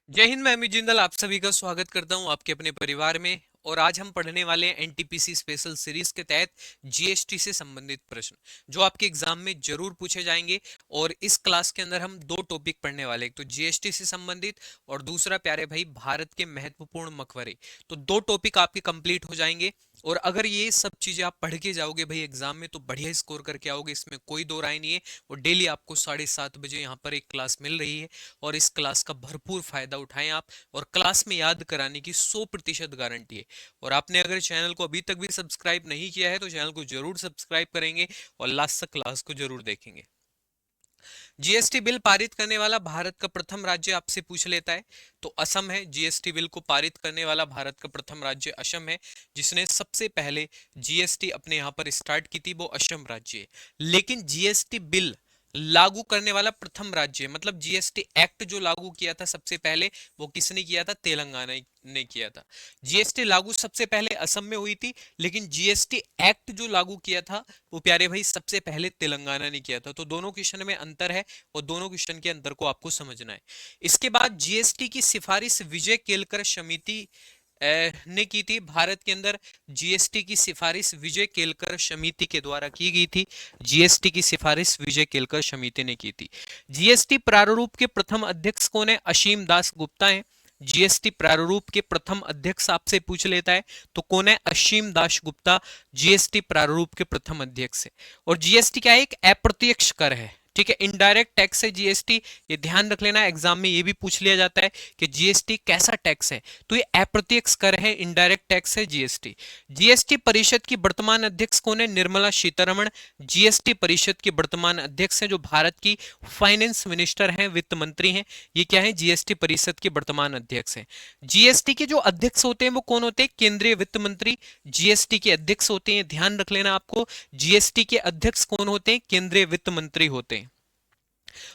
जय हिंद। मैं अमित जिंदल आप सभी का स्वागत करता हूं आपके अपने परिवार में। और आज हम पढ़ने वाले हैं एनटीपीसी स्पेशल सीरीज के तहत जीएसटी से संबंधित प्रश्न जो आपके एग्जाम में जरूर पूछे जाएंगे। और इस क्लास के अंदर हम दो टॉपिक पढ़ने वाले हैं, एक तो जीएसटी से संबंधित और दूसरा प्यारे भाई भारत के महत्वपूर्ण मकबरे। तो दो टॉपिक आपके कंप्लीट हो जाएंगे। और अगर ये सब चीजें आप पढ़ के जाओगे भाई एग्जाम में तो बढ़िया स्कोर करके आओगे, इसमें कोई दो राय नहीं है। और डेली आपको 7:30 बजे यहाँ पर एक क्लास मिल रही है और इस क्लास का भरपूर फायदा उठाएं आप। और क्लास में याद कराने की 100% गारंटी है। और आपने अगर चैनल को अभी तक भी सब्सक्राइब नहीं किया है तो चैनल को जरूर सब्सक्राइब करेंगे और लास्ट तक क्लास को जरूर देखेंगे। जीएसटी बिल पारित करने वाला भारत का प्रथम राज्य आपसे पूछ लेता है तो असम है। जीएसटी बिल को पारित करने वाला भारत का प्रथम राज्य असम है। जिसने सबसे पहले जीएसटी अपने यहां पर स्टार्ट की थी वो असम राज्य है। लेकिन जीएसटी बिल लागू करने वाला प्रथम राज्य मतलब जीएसटी एक्ट जो लागू किया था सबसे पहले वो किसने किया था? तेलंगाना ने किया था। जीएसटी लागू सबसे पहले असम में हुई थी, लेकिन जीएसटी एक्ट जो लागू किया था वो प्यारे भाई सबसे पहले तेलंगाना ने किया था। तो दोनों क्वेश्चन में अंतर है और दोनों क्वेश्चन के अंतर को आपको समझना है। इसके बाद जीएसटी की सिफारिश विजय केलकर समिति ने की थी। भारत के अंदर जीएसटी की सिफारिश विजय केलकर समिति के द्वारा की गई थी। जीएसटी की सिफारिश विजय केलकर समिति ने की थी। जीएसटी प्रारूप के प्रथम अध्यक्ष कौन है? असीम दास गुप्ता है। जीएसटी प्रारूप के प्रथम अध्यक्ष आपसे पूछ लेता है तो कौन है? असीम दास गुप्ता जीएसटी प्रारूप के प्रथम अध्यक्ष है। और जीएसटी क्या है? एक अप्रत्यक्ष कर है। ठीक है, इनडायरेक्ट टैक्स है जीएसटी। ये ध्यान रख लेना, एग्जाम में ये भी पूछ लिया जाता है कि जीएसटी कैसा टैक्स है। तो ये अप्रत्यक्ष कर है, इनडायरेक्ट टैक्स है जीएसटी। जीएसटी परिषद की वर्तमान अध्यक्ष कौन है? निर्मला सीतारमण जीएसटी परिषद की वर्तमान अध्यक्ष है, जो भारत की फाइनेंस मिनिस्टर हैं, वित्त मंत्री हैं। ये क्या है? जीएसटी परिषद के वर्तमान अध्यक्ष हैं। जीएसटी के जो अध्यक्ष होते हैं वो कौन होते हैं? केंद्रीय वित्त मंत्री जीएसटी के अध्यक्ष होते हैं। ध्यान रख लेना आपको, जीएसटी के अध्यक्ष कौन होते हैं? केंद्रीय वित्त मंत्री होते हैं।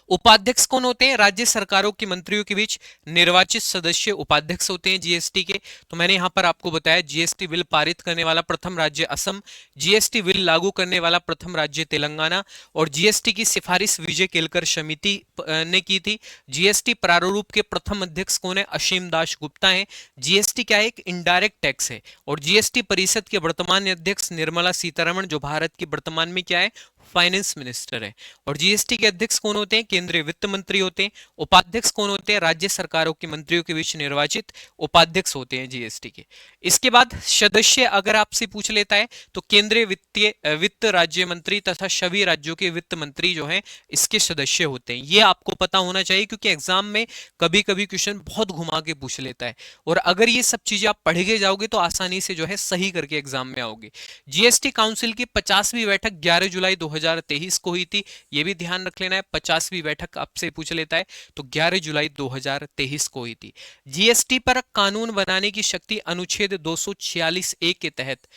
उपाध्यक्ष कौन होते हैं? राज्य सरकारों के मंत्रियों के बीच निर्वाचित सदस्य उपाध्यक्ष होते हैं जीएसटी के। तो मैंने यहां पर आपको बताया जीएसटी बिल पारित करने वाला प्रथम राज्य असम, जीएसटी बिल लागू करने वाला प्रथम राज्य तेलंगाना और जीएसटी की सिफारिश विजय केलकर समिति ने की थी। जीएसटी प्रारूप के प्रथम अध्यक्ष कौन है? असीम दास गुप्ता है। जीएसटी क्या है? एक इनडायरेक्ट टैक्स है। और जीएसटी परिषद के वर्तमान अध्यक्ष निर्मला सीतारमण जो भारत की वर्तमान में क्या है? फाइनेंस मिनिस्टर है। और जीएसटी के अध्यक्ष कौन होते हैं? केंद्रीय वित्त मंत्री होते हैं। उपाध्यक्ष कौन होते हैं? राज्य सरकारों के मंत्रियों के बीच निर्वाचित उपाध्यक्ष होते हैं जीएसटी के। इसके बाद सदस्य अगर आपसे पूछ लेता है तो केंद्रीय वित्त राज्य मंत्री तथा सभी राज्यों के वित्त मंत्री जो हैं इसके सदस्य होते हैं। ये आपको पता होना चाहिए क्योंकि एग्जाम में कभी कभी क्वेश्चन बहुत घुमा के पूछ लेता है। और अगर ये सब चीजें आप पढ़ के जाओगे तो आसानी से जो है सही करके एग्जाम में आओगे। जीएसटी काउंसिल की 50वीं बैठक 11 जुलाई 2023 को हुई थी। ये भी ध्यान रख लेना है, 50वीं बैठक आपसे पूछ लेता है तो 11 जुलाई 2023 को हुई थी। जीएसटी पर कानून बनाने की शक्ति अनुच्छेद 246 ए के तहत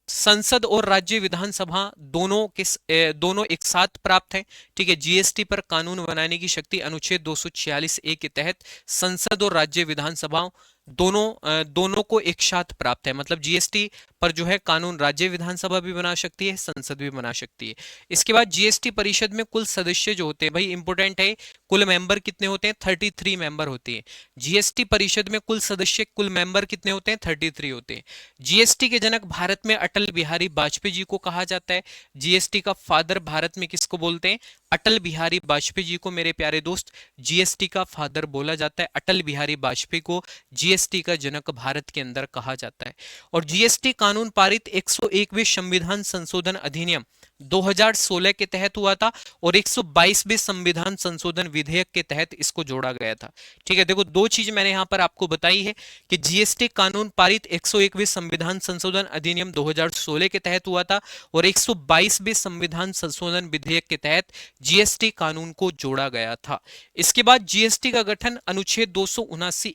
संसद और राज्य विधानसभा दोनों एक साथ प्राप्त है। ठीक है, जीएसटी पर कानून बनाने की शक्ति अनुच्छेद 246 ए के तहत संसद और राज्य विधानसभाओं दोनों को एक साथ प्राप्त है। मतलब जीएसटी पर जो है कानून राज्य विधानसभा भी बना सकती है, संसद भी बना सकती है। इसके बाद जीएसटी परिषद में कुल सदस्य जो होते हैं भाई इंपोर्टेंट है, कुल मेंबर कितने होते हैं? 33 मेंबर होते हैं। जीएसटी परिषद में कुल सदस्य कुल मेंबर कितने होते हैं? 33 होते हैं। जीएसटी के जनक भारत में अटल बिहारी वाजपेयी जी को कहा जाता है। जीएसटी का फादर भारत में किसको बोलते हैं? अटल बिहारी वाजपेयी जी को मेरे प्यारे दोस्त जीएसटी का फादर बोला जाता है। अटल बिहारी वाजपेयी को जीएसटी का जनक भारत के अंदर कहा जाता है। और जीएसटी कानून पारित 101वें संविधान संशोधन अधिनियम 2016 के तहत हुआ था और 122वें संविधान संशोधन विधेयक के तहत इसको जोड़ा गया था। ठीक है, देखो दो चीज मैंने यहां पर आपको बताई है कि जीएसटी कानून पारित 101वें संविधान संशोधन अधिनियम 2016 के तहत हुआ था और 122वें संविधान संशोधन विधेयक के तहत जीएसटी कानून को जोड़ा गया था। इसके बाद जीएसटी का गठन अनुच्छेद 279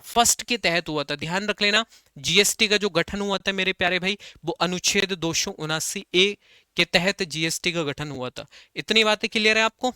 फर्स्ट के तहत हुआ था। ध्यान रख लेना, जीएसटी का जो गठन हुआ था मेरे प्यारे भाई वो अनुच्छेद 279 ए के तहत जीएसटी का गठन हुआ था। इतनी बातें क्लियर है आपको?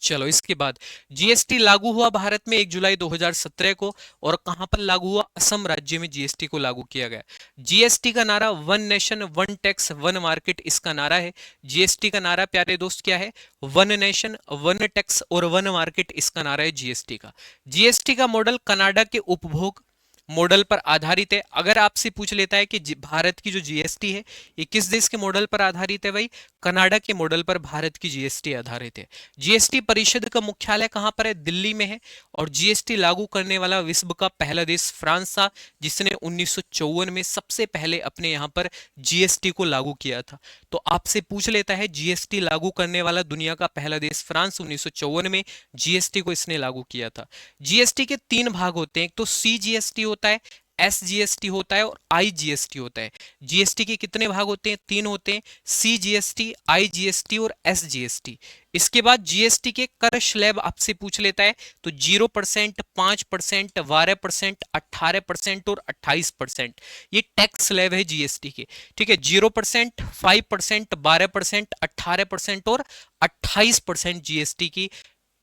चलो इसके बाद जीएसटी लागू हुआ भारत में 1 जुलाई 2017 को, और कहां पर लागू हुआ? असम राज्य में जीएसटी को लागू किया गया। जीएसटी का नारा one nation one tax one market इसका नारा है। जीएसटी का नारा प्यारे दोस्त क्या है? वन नेशन वन टैक्स और वन मार्केट इसका नारा है जीएसटी का। जीएसटी का मॉडल कनाडा के उपभोग मॉडल पर आधारित है। अगर आपसे पूछ लेता है कि भारत की जो जीएसटी है ये किस देश के मॉडल पर आधारित है, भाई कनाडा के मॉडल पर भारत की जीएसटी आधारित है। जीएसटी परिषद का मुख्यालय कहां पर है? दिल्ली में है। और जीएसटी लागू करने वाला विश्व का पहला देश फ्रांस था, जिसने 1954 में सबसे पहले अपने यहां पर जीएसटी को लागू किया था। तो आपसे पूछ लेता है जीएसटी लागू करने वाला दुनिया का पहला देश फ्रांस, 1954 में जीएसटी को इसने लागू किया था। जीएसटी के 3 भाग होते हैं, एक तो सीजीएसटी होता है, एसजीएसटी होता है और आईजीएसटी होता है। जीएसटी के कितने भाग होते हैं? 3 होते हैं, सीजीएसटी, आईजीएसटी और एसजीएसटी। इसके बाद जीएसटी के कर स्लैब आपसे पूछ लेता है, तो 0%, 5%, 12%, 18% और 28% ये टैक्स स्लैब है जीएसटी के। ठीक है, 0%, 5%, 12%, 18% और 28% जीएसटी की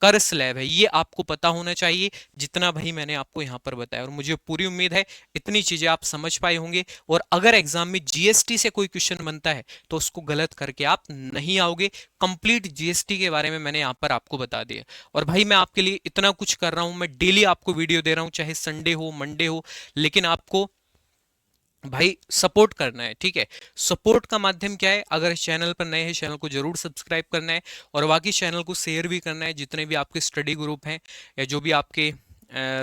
कर स्लैब है। ये आपको पता होना चाहिए, जितना भाई मैंने आपको यहां पर बताया, और मुझे पूरी उम्मीद है इतनी चीजें आप समझ पाए होंगे। और अगर एग्जाम में जीएसटी से कोई क्वेश्चन बनता है तो उसको गलत करके आप नहीं आओगे। कंप्लीट जीएसटी के बारे में मैंने यहां पर आपको बता दिया। और भाई मैं आपके लिए इतना कुछ कर रहा हूं, मैं डेली आपको वीडियो दे रहा हूं, चाहे संडे हो मंडे हो, लेकिन आपको भाई सपोर्ट करना है। ठीक है, सपोर्ट का माध्यम क्या है? अगर इस चैनल पर नए हैं, चैनल को जरूर सब्सक्राइब करना है और बाकी चैनल को शेयर भी करना है। जितने भी आपके स्टडी ग्रुप हैं या जो भी आपके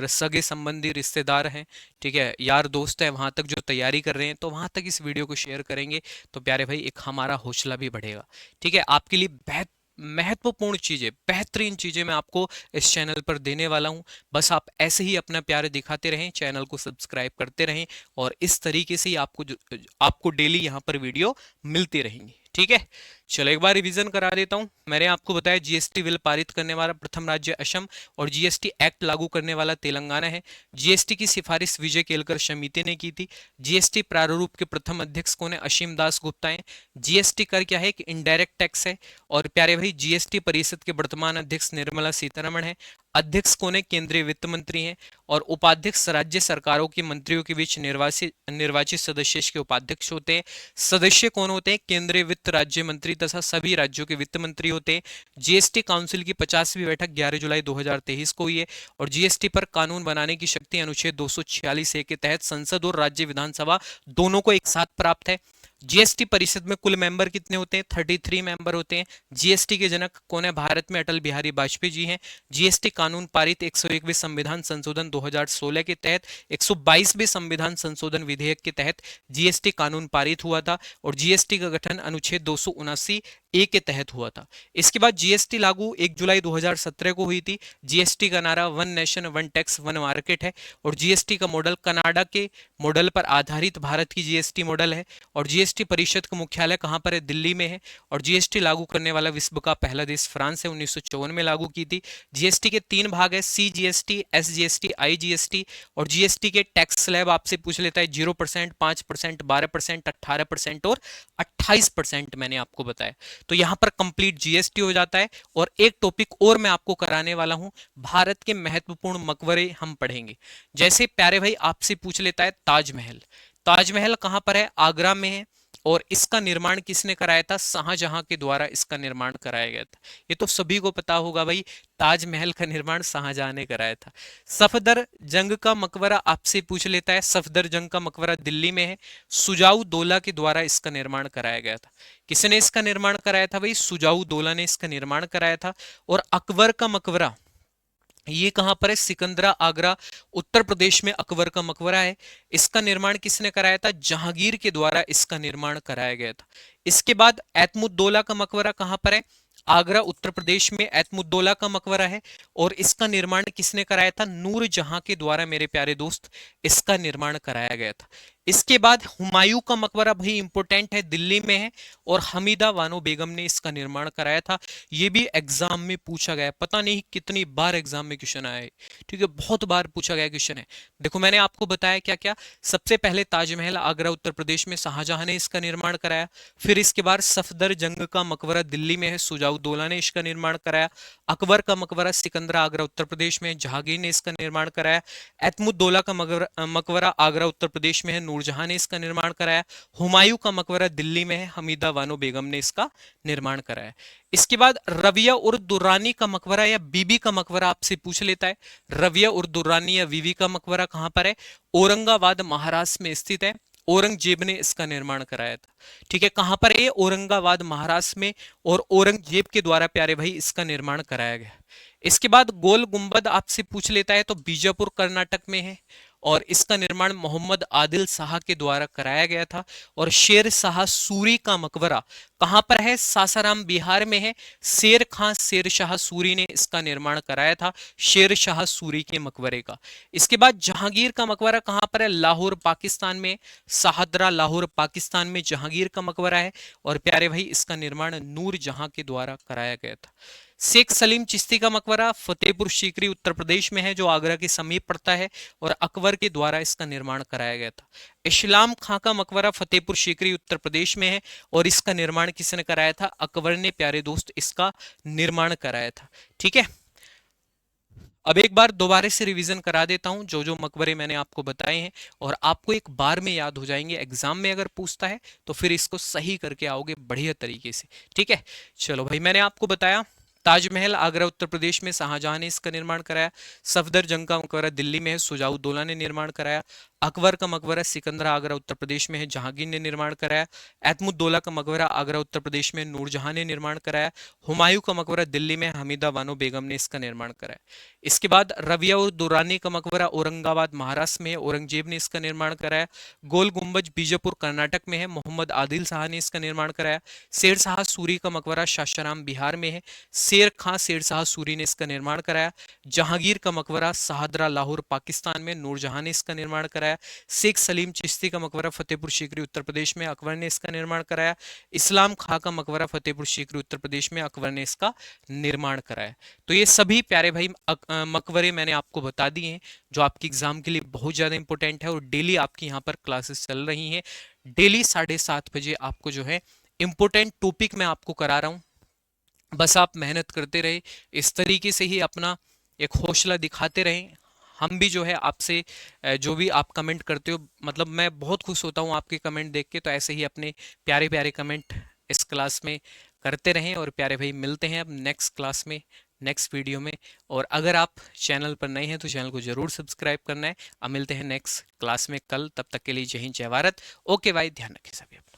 सगे संबंधी रिश्तेदार हैं, ठीक है, यार दोस्त है, वहां तक जो तैयारी कर रहे हैं, तो वहां तक इस वीडियो को शेयर करेंगे तो प्यारे भाई एक हमारा हौसला भी बढ़ेगा। ठीक है, आपके लिए महत्वपूर्ण चीजें, बेहतरीन चीजें मैं आपको इस चैनल पर देने वाला हूं। बस आप ऐसे ही अपना प्यार दिखाते रहें, चैनल को सब्सक्राइब करते रहें, और इस तरीके से ही आपको डेली यहां पर वीडियो मिलती रहेंगी। ठीक है, चलो एक बार रिवीजन करा देता हूं। मैंने आपको बताया जीएसटी बिल पारित करने वाला प्रथम राज्य असम और जीएसटी एक्ट लागू करने वाला तेलंगाना है। जीएसटी की सिफारिश विजय केलकर समिति ने की थी। जीएसटी प्रारूप के प्रथम अध्यक्ष कौन है? असीम दास गुप्ता है। जीएसटी कर क्या है? कि इनडायरेक्ट टैक्स है। और प्यारे भाई जीएसटी परिषद के वर्तमान अध्यक्ष निर्मला सीतारमण है। अध्यक्ष कौन है? केंद्रीय वित्त मंत्री हैं। और उपाध्यक्ष राज्य सरकारों के मंत्रियों के बीच निर्वाचित सदस्य के उपाध्यक्ष होते हैं। सदस्य कौन होते हैं? केंद्रीय वित्त राज्य मंत्री तथा सभी राज्यों के वित्त मंत्री होते हैं। जीएसटी काउंसिल की 50वीं बैठक 11 जुलाई 2023 को हुई है। और जीएसटी पर कानून बनाने की शक्ति अनुच्छेद 246 ए के तहत संसद और राज्य विधानसभा दोनों को एक साथ प्राप्त है। जीएसटी परिषद में कुल मेंबर कितने होते हैं? 33 मेंबर होते हैं। जीएसटी के जनक कौन है? भारत में अटल बिहारी वाजपेयी जी हैं। जीएसटी कानून पारित 101वें संविधान संशोधन 2016 के तहत 122वें संविधान संशोधन विधेयक के तहत जीएसटी कानून पारित हुआ था। और जीएसटी का गठन अनुच्छेद 279 ए के तहत हुआ था। इसके बाद जीएसटी लागू 1 जुलाई 2017 को हुई थी। जीएसटी का नारा one nation one tax one market है। और जीएसटी का मॉडल कनाडा के मॉडल पर आधारित भारत की जीएसटी मॉडल है। और जीएसटी परिषद का मुख्यालय कहां पर है? दिल्ली में है। और जीएसटी लागू करने वाला विश्व का पहला देश फ्रांस है, 1954 में लागू की थी। जीएसटी के 3 भाग है, सीजीएसटी, एसजीएसटी, आईजीएसटी। और जीएसटी के टैक्स स्लैब आपसे पूछ लेता है 0%, 5%, 12%, 18% और 28% मैंने आपको बताया। तो यहां पर कंप्लीट जीएसटी हो जाता है। और एक टॉपिक और मैं आपको कराने वाला हूं, भारत के महत्वपूर्ण मकबरे हम पढ़ेंगे। जैसे प्यारे भाई आपसे पूछ लेता है ताजमहल। ताजमहल कहां पर है? आगरा में है। और इसका निर्माण किसने कराया था? शाहजहां के द्वारा इसका निर्माण कराया गया था। ये तो सभी को पता होगा भाई, ताजमहल का निर्माण शाहजहां ने कराया था। सफदर जंग का मकबरा आपसे पूछ लेता है। सफदर जंग का मकबरा दिल्ली में है। सुजाऊ दौला के द्वारा इसका निर्माण कराया गया था। किसने इसका निर्माण कराया था भाई? सुजाऊ दौला ने इसका निर्माण कराया था। और अकबर का मकबरा ये कहां पर है? सिकंदरा, आगरा, उत्तर प्रदेश में अकबर का मकबरा है। इसका निर्माण किसने कराया था? जहांगीर के द्वारा इसका निर्माण कराया गया था। इसके बाद एतमुद्दौला का मकबरा कहां पर है? आगरा, उत्तर प्रदेश में एतमुद्दौला का मकबरा है। और इसका निर्माण किसने कराया था? नूर जहां के द्वारा मेरे प्यारे दोस्त इसका निर्माण कराया गया था। इसके बाद हुमायूं का मकबरा भाई इंपॉर्टेंट है, दिल्ली में है और हमीदा बानो बेगम ने इसका निर्माण कराया था। ये भी एग्जाम में पूछा गया, पता नहीं कितनी बार एग्जाम में क्वेश्चन आया है, ठीक है, बहुत बार पूछा गया क्वेश्चन है। देखो मैंने आपको बताया क्या क्या, सबसे पहले ताजमहल आगरा उत्तर प्रदेश में शाहजहां ने इसका निर्माण कराया। फिर इसके बाद सफदरजंग का मकबरा दिल्ली में है, सुजाउद्दौला ने इसका निर्माण कराया। अकबर का मकबरा सिकंदरा आगरा उत्तर प्रदेश में, जहांगीर ने इसका निर्माण कराया। एतमुद्दौला का मकबरा आगरा उत्तर प्रदेश में है, नूरजहां ने इसका निर्माण कराया। हुमायूं का मकबरा दिल्ली में है, हमीदा बानो बेगम ने इसका निर्माण कराया। इसके बाद रविया उर दुर्रानी का मकबरा या बीबी का मकबरा आपसे पूछ लेता है। रविया उर दुर्रानी या बीबी का मकबरा कहां पर है? औरंगाबाद महाराष्ट्र में स्थित है। औरंगजेब ने इसका निर्माण कराया था। ठीक है, कहां पर है? औरंगाबाद महाराष्ट्र में, और औरंगजेब के द्वारा प्यारे भाई इसका निर्माण कराया गया। इसके बाद गोल गुंबद आपसे पूछ लेता है, तो बीजापुर कर्नाटक में है और इसका निर्माण मोहम्मद आदिल शाह के द्वारा कराया गया था। और शेर शाह सूरी का मकबरा कहां पर है? सासाराम बिहार में है। शेर खां शेर शाह सूरी ने इसका निर्माण कराया था, शेर शाह सूरी के मकबरे का। इसके बाद जहांगीर का मकबरा कहां पर है? लाहौर पाकिस्तान में, शाहदरा लाहौर पाकिस्तान में जहांगीर का मकबरा है। और प्यारे भाई इसका निर्माण नूर जहां के द्वारा कराया गया था। शेख सलीम चिश्ती का मकबरा फतेहपुर सीकरी उत्तर प्रदेश में है, जो आगरा के समीप पड़ता है और अकबर के द्वारा इसका निर्माण कराया गया था। इस्लाम खां का मकबरा फतेहपुर सीकरी उत्तर प्रदेश में है और इसका निर्माण किसने कराया था? अकबर ने प्यारे दोस्त इसका निर्माण कराया था। ठीक है, अब एक बार दोबारा से रिवीजन करा देता हूं जो जो मकबरे मैंने आपको बताए हैं, और आपको एक बार में याद हो जाएंगे। एग्जाम में अगर पूछता है तो फिर इसको सही करके आओगे बढ़िया तरीके से। ठीक है, चलो भाई, मैंने आपको बताया ताजमहल आगरा उत्तर प्रदेश में शाहजहां ने इसका निर्माण कराया। सफदरजंग का मकबरा दिल्ली में है, सुजाउद्दौला ने निर्माण कराया। अकबर का मकबरा सिकंदरा आगरा उत्तर प्रदेश में है, जहांगीर ने निर्माण कराया। एतमुद्दौला का मकबरा आगरा उत्तर प्रदेश में नूरजहां ने निर्माण कराया। हुमायूं का मकबरा दिल्ली में, हमीदा बानो बेगम ने इसका निर्माण कराया। इसके बाद रविया उर दुर्रानी का मकबरा औरंगाबाद महाराष्ट्र में है, औरंगजेब ने इसका निर्माण कराया। गोल गुंबज बीजापुर कर्नाटक में है, मोहम्मद आदिल शाह ने इसका निर्माण कराया। शेर शाह सूरी का मकबरा सासाराम बिहार में है, शेर खां शेर शाह सूरी ने इसका निर्माण कराया। जहांगीर का मकबरा शाहदरा लाहौर पाकिस्तान में, नूरजहां ने इसका निर्माण कराया। शेख सलीम चिश्ती का मकबरा फतेहपुर सीकरी उत्तर प्रदेश में, अकबर ने इसका निर्माण कराया। इस्लाम खां का मकबरा फतेहपुर सीकरी उत्तर प्रदेश में, अकबर ने इसका निर्माण कराया। तो ये सभी प्यारे भाई मकबरे मैंने आपको बता दिए हैं, जो आपकी एग्जाम के लिए बहुत ज्यादा इंपॉर्टेंट है और डेली आपकी यहाँ पर क्लासेस चल रही हैं। डेली 7:30 बजे आपको जो है इंपॉर्टेंट टॉपिक मैं आपको करा रहा हूँ। बस आप मेहनत करते रहे, इस तरीके से ही अपना एक हौसला दिखाते रहें। हम भी जो है आपसे जो भी आप कमेंट करते हो, मतलब मैं बहुत खुश होता हूँ आपके कमेंट देख के। तो ऐसे ही अपने प्यारे प्यारे कमेंट इस क्लास में करते रहें। और प्यारे भाई मिलते हैं अब नेक्स्ट क्लास में, नेक्स्ट वीडियो में। और अगर आप चैनल पर नए हैं तो चैनल को जरूर सब्सक्राइब करना है। अब मिलते हैं नेक्स्ट क्लास में कल, तब तक के लिए जय हिंद जय भारत। ओके भाई, ध्यान रखें सभी अपना।